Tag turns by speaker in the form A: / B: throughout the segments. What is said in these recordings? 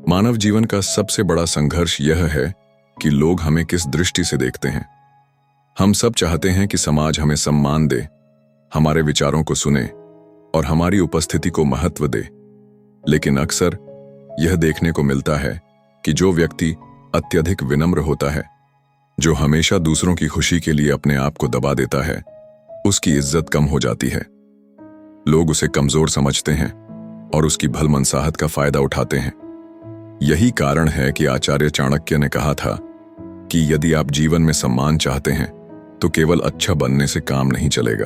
A: मानव जीवन का सबसे बड़ा संघर्ष यह है कि लोग हमें किस दृष्टि से देखते हैं। हम सब चाहते हैं कि समाज हमें सम्मान दे, हमारे विचारों को सुने और हमारी उपस्थिति को महत्व दे। लेकिन अक्सर यह देखने को मिलता है कि जो व्यक्ति अत्यधिक विनम्र होता है, जो हमेशा दूसरों की खुशी के लिए अपने आप को दबा देता है, उसकी इज्जत कम हो जाती है। लोग उसे कमजोर समझते हैं और उसकी भलमनसाहत का फायदा उठाते हैं। यही कारण है कि आचार्य चाणक्य ने कहा था कि यदि आप जीवन में सम्मान चाहते हैं तो केवल अच्छा बनने से काम नहीं चलेगा।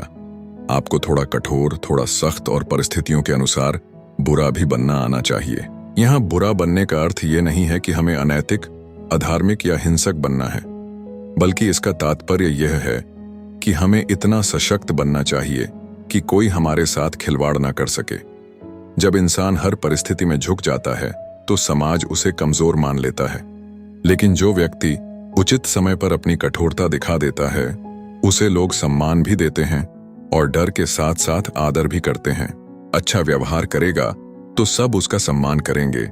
A: आपको थोड़ा कठोर, थोड़ा सख्त और परिस्थितियों के अनुसार बुरा भी बनना आना चाहिए। यहाँ बुरा बनने का अर्थ ये नहीं है कि हमें अनैतिक, अधार्मिक या हिंसक बनना है, बल्कि इसका तात्पर्य यह है कि हमें इतना सशक्त बनना चाहिए कि कोई हमारे साथ खिलवाड़ ना कर सके। जब इंसान हर परिस्थिति में झुक जाता है तो समाज उसे कमजोर मान लेता है, लेकिन जो व्यक्ति उचित समय पर अपनी कठोरता दिखा देता है, उसे लोग सम्मान भी देते हैं और डर के साथ साथ आदर भी करते हैं। अच्छा व्यवहार करेगा तो सब उसका सम्मान करेंगे,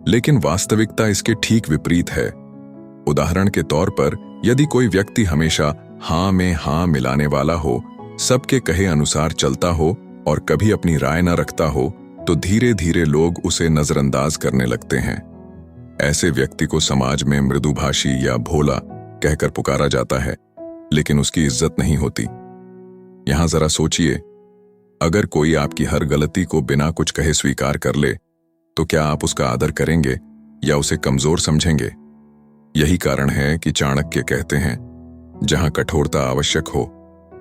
A: लेकिन वास्तविकता इसके ठीक विपरीत है। उदाहरण के तौर पर, यदि कोई व्यक्ति हमेशा हाँ में हाँ मिलाने वाला हो, सबके कहे अनुसार चलता हो और कभी अपनी राय न रखता हो, तो धीरे धीरे लोग उसे नजरअंदाज करने लगते हैं। ऐसे व्यक्ति को समाज में मृदुभाषी या भोला कहकर पुकारा जाता है, लेकिन उसकी इज्जत नहीं होती। यहां जरा सोचिए, अगर कोई आपकी हर गलती को बिना कुछ कहे स्वीकार कर ले, तो क्या आप उसका आदर करेंगे या उसे कमजोर समझेंगे? यही कारण है कि चाणक्य कहते हैं, जहां कठोरता आवश्यक हो,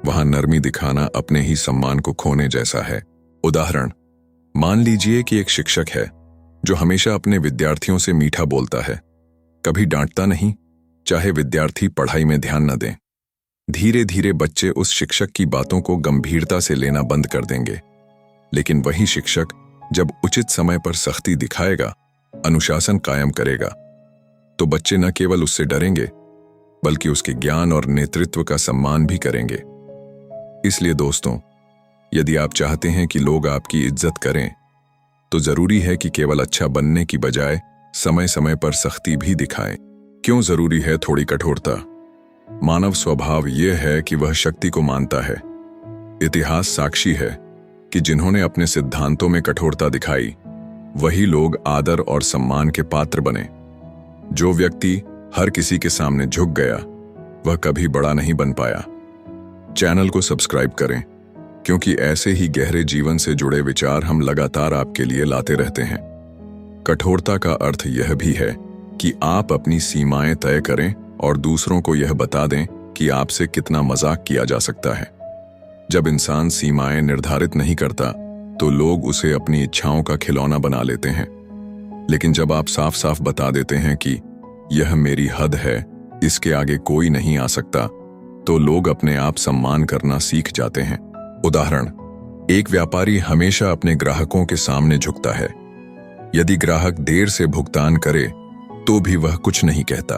A: वहां नरमी दिखाना अपने ही सम्मान को खोने जैसा है। उदाहरण, मान लीजिए कि एक शिक्षक है जो हमेशा अपने विद्यार्थियों से मीठा बोलता है, कभी डांटता नहीं, चाहे विद्यार्थी पढ़ाई में ध्यान न दें। धीरे धीरे बच्चे उस शिक्षक की बातों को गंभीरता से लेना बंद कर देंगे। लेकिन वही शिक्षक जब उचित समय पर सख्ती दिखाएगा, अनुशासन कायम करेगा, तो बच्चे न केवल उससे डरेंगे, बल्कि उसके ज्ञान और नेतृत्व का सम्मान भी करेंगे। इसलिए दोस्तों, यदि आप चाहते हैं कि लोग आपकी इज्जत करें, तो जरूरी है कि केवल अच्छा बनने की बजाय समय समय पर सख्ती भी दिखाएं। क्यों जरूरी है थोड़ी कठोरता? मानव स्वभाव यह है कि वह शक्ति को मानता है। इतिहास साक्षी है कि जिन्होंने अपने सिद्धांतों में कठोरता दिखाई, वही लोग आदर और सम्मान के पात्र बने। जो व्यक्ति हर किसी के सामने झुक गया, वह कभी बड़ा नहीं बन पाया। चैनल को सब्सक्राइब करें, क्योंकि ऐसे ही गहरे जीवन से जुड़े विचार हम लगातार आपके लिए लाते रहते हैं। कठोरता का अर्थ यह भी है कि आप अपनी सीमाएं तय करें और दूसरों को यह बता दें कि आपसे कितना मजाक किया जा सकता है। जब इंसान सीमाएं निर्धारित नहीं करता, तो लोग उसे अपनी इच्छाओं का खिलौना बना लेते हैं। लेकिन जब आप साफ साफ बता देते हैं कि यह मेरी हद है, इसके आगे कोई नहीं आ सकता, तो लोग अपने आप सम्मान करना सीख जाते हैं। उदाहरण, एक व्यापारी हमेशा अपने ग्राहकों के सामने झुकता है। यदि ग्राहक देर से भुगतान करे तो भी वह कुछ नहीं कहता।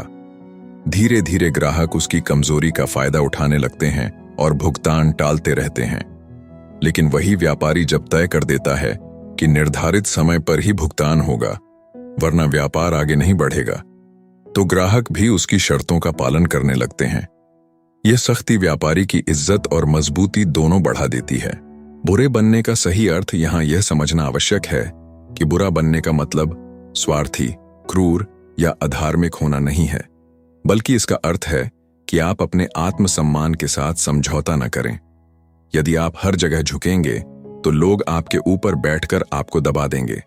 A: धीरे धीरे ग्राहक उसकी कमजोरी का फायदा उठाने लगते हैं और भुगतान टालते रहते हैं। लेकिन वही व्यापारी जब तय कर देता है कि निर्धारित समय पर ही भुगतान होगा, वरना व्यापार आगे नहीं बढ़ेगा, तो ग्राहक भी उसकी शर्तों का पालन करने लगते हैं। यह सख्ती व्यापारी की इज्जत और मजबूती दोनों बढ़ा देती है। बुरे बनने का सही अर्थ यहाँ यह समझना आवश्यक है कि बुरा बनने का मतलब स्वार्थी, क्रूर या अधार्मिक होना नहीं है, बल्कि इसका अर्थ है कि आप अपने आत्मसम्मान के साथ समझौता न करें। यदि आप हर जगह झुकेंगे तो लोग आपके ऊपर बैठकर आपको दबा देंगे।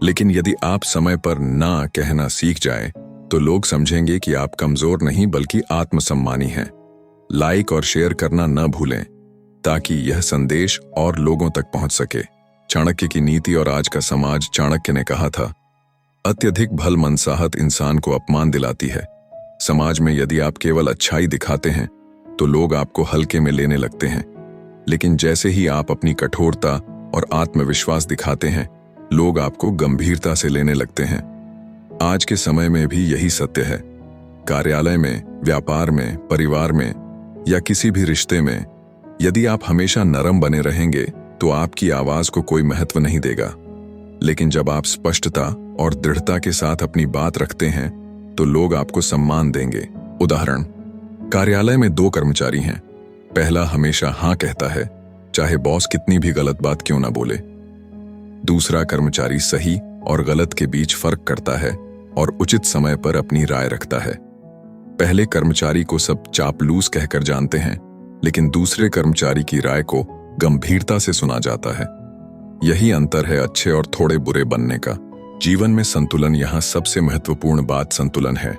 A: लेकिन यदि आप समय पर ना कहना सीख जाएं, तो लोग समझेंगे कि आप कमजोर नहीं बल्कि आत्मसम्मानी हैं। लाइक और शेयर करना न भूलें, ताकि यह संदेश और लोगों तक पहुंच सके। चाणक्य की नीति और आज का समाज। चाणक्य ने कहा था, अत्यधिक भलमनसाहत इंसान को अपमान दिलाती है। समाज में यदि आप केवल अच्छाई दिखाते हैं, तो लोग आपको हल्के में लेने लगते हैं। लेकिन जैसे ही आप अपनी कठोरता और आत्मविश्वास दिखाते हैं, लोग आपको गंभीरता से लेने लगते हैं। आज के समय में भी यही सत्य है। कार्यालय में, व्यापार में, परिवार में या किसी भी रिश्ते में यदि आप हमेशा नरम बने रहेंगे, तो आपकी आवाज को कोई महत्व नहीं देगा। लेकिन जब आप स्पष्टता और दृढ़ता के साथ अपनी बात रखते हैं तो लोग आपको सम्मान देंगे। उदाहरण, कार्यालय में दो कर्मचारी हैं। पहला हमेशा हाँ कहता है, चाहे बॉस कितनी भी गलत बात क्यों ना बोले। दूसरा कर्मचारी सही और गलत के बीच फर्क करता है और उचित समय पर अपनी राय रखता है। पहले कर्मचारी को सब चापलूस कहकर जानते हैं, लेकिन दूसरे कर्मचारी की राय को गंभीरता से सुना जाता है। यही अंतर है अच्छे और थोड़े बुरे बनने का। जीवन में संतुलन, यहाँ सबसे महत्वपूर्ण बात संतुलन है।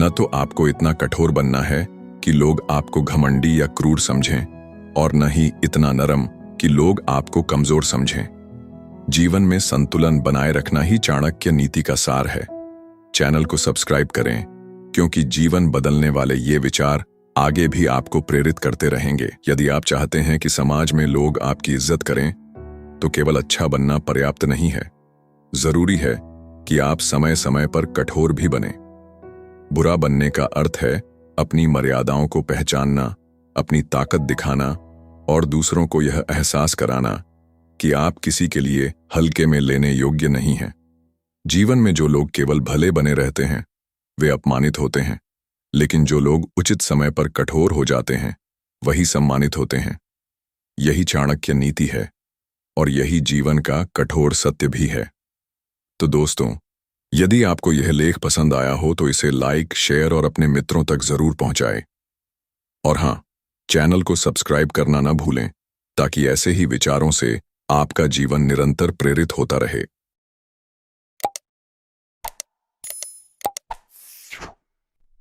A: न तो आपको इतना कठोर बनना है कि लोग आपको घमंडी या क्रूर समझें, और न ही इतना नरम कि लोग आपको कमजोर समझें। जीवन में संतुलन बनाए रखना ही चाणक्य नीति का सार है। चैनल को सब्सक्राइब करें, क्योंकि जीवन बदलने वाले ये विचार आगे भी आपको प्रेरित करते रहेंगे। यदि आप चाहते हैं कि समाज में लोग आपकी इज्जत करें, तो केवल अच्छा बनना पर्याप्त नहीं है। जरूरी है कि आप समय समय पर कठोर भी बने। बुरा बनने का अर्थ है अपनी मर्यादाओं को पहचानना, अपनी ताकत दिखाना और दूसरों को यह एहसास कराना कि आप किसी के लिए हल्के में लेने योग्य नहीं हैं। जीवन में जो लोग केवल भले बने रहते हैं वे अपमानित होते हैं, लेकिन जो लोग उचित समय पर कठोर हो जाते हैं वही सम्मानित होते हैं। यही चाणक्य नीति है और यही जीवन का कठोर सत्य भी है। तो दोस्तों, यदि आपको यह लेख पसंद आया हो तो इसे लाइक, शेयर और अपने मित्रों तक जरूर पहुंचाएं। और हाँ, चैनल को सब्सक्राइब करना ना भूलें, ताकि ऐसे ही विचारों से आपका जीवन निरंतर प्रेरित होता रहे।